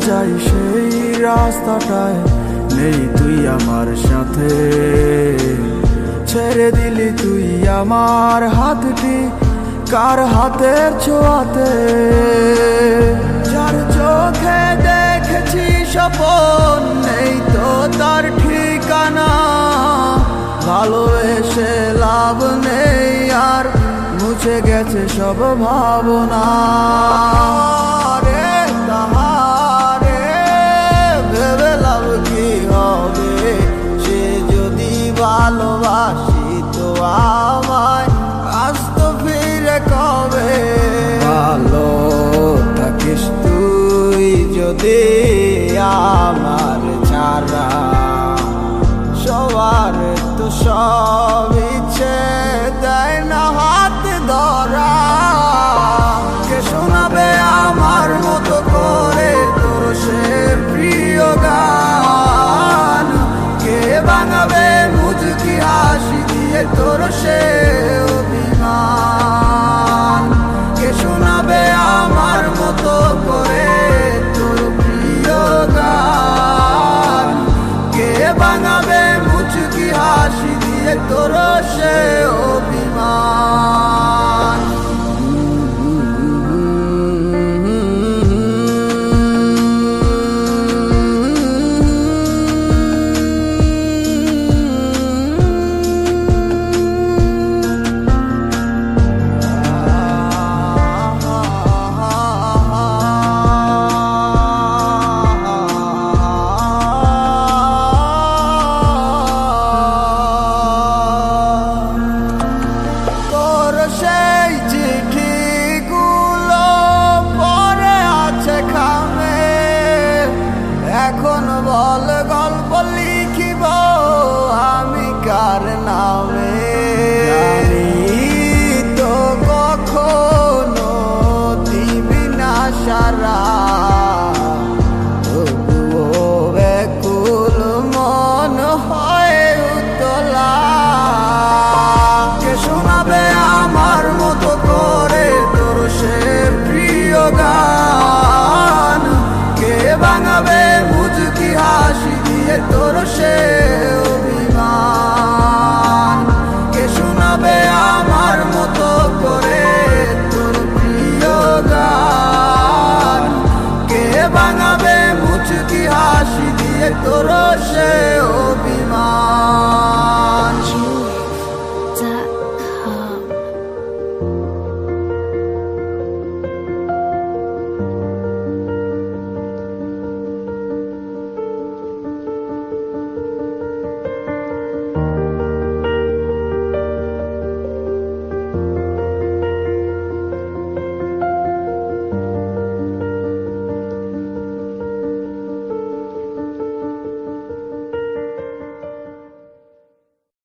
যাই সেই রাস্তাটায় নেই তুই আমার সাথে। ছেড়ে দিলি তুই আমার হাতটি কার হাতের ছোঁয়াতে। যার চোখে দেখেছি স্বপন নেই তো তার ঠিকানা। ভালোবেসে লাভ নেই আর মুছে গেছে সব ভাবনা। রে তাহারে ভেবে লাভ কি হবে, সে যদি ভালোবাসি তো আমায় আসতো ফিরে কবে। ভালো থাকিস তুই যদি আমার ছাড়া, সবার তো সব ইচ্ছে দেয় না হাত ধরা। কে শোনাবে আমার মতো করে তোর সে প্রিয় গান, কে বাঙাবে মুচকি হাসি দিয়ে তোর সে অভিমান। কে শোনাবে আমার মতো করে তোর প্রিয় গান, কে বাঙাবে মুচকি হাসি দিয়ে তোর সে অভিমান। সেই চিঠিগুলো পরে আছে খামে, এখন বল গল্প লিখিব আমি কার নামে। জানি তো কখনো দিবি না সারা, তবুও ব্যাকুল মন হয় উতলা। কে শোনাবে আমার মতো করে তোর সে প্রিয় গান, কে বাঙাবে মুচকি হাসি দিয়ে তোর সে অভিমান। কে শোনাবে আমার মতো করে তোর প্রিয় গান, কে বাঙাবে মুচকি হাসি দিয়ে তোর সে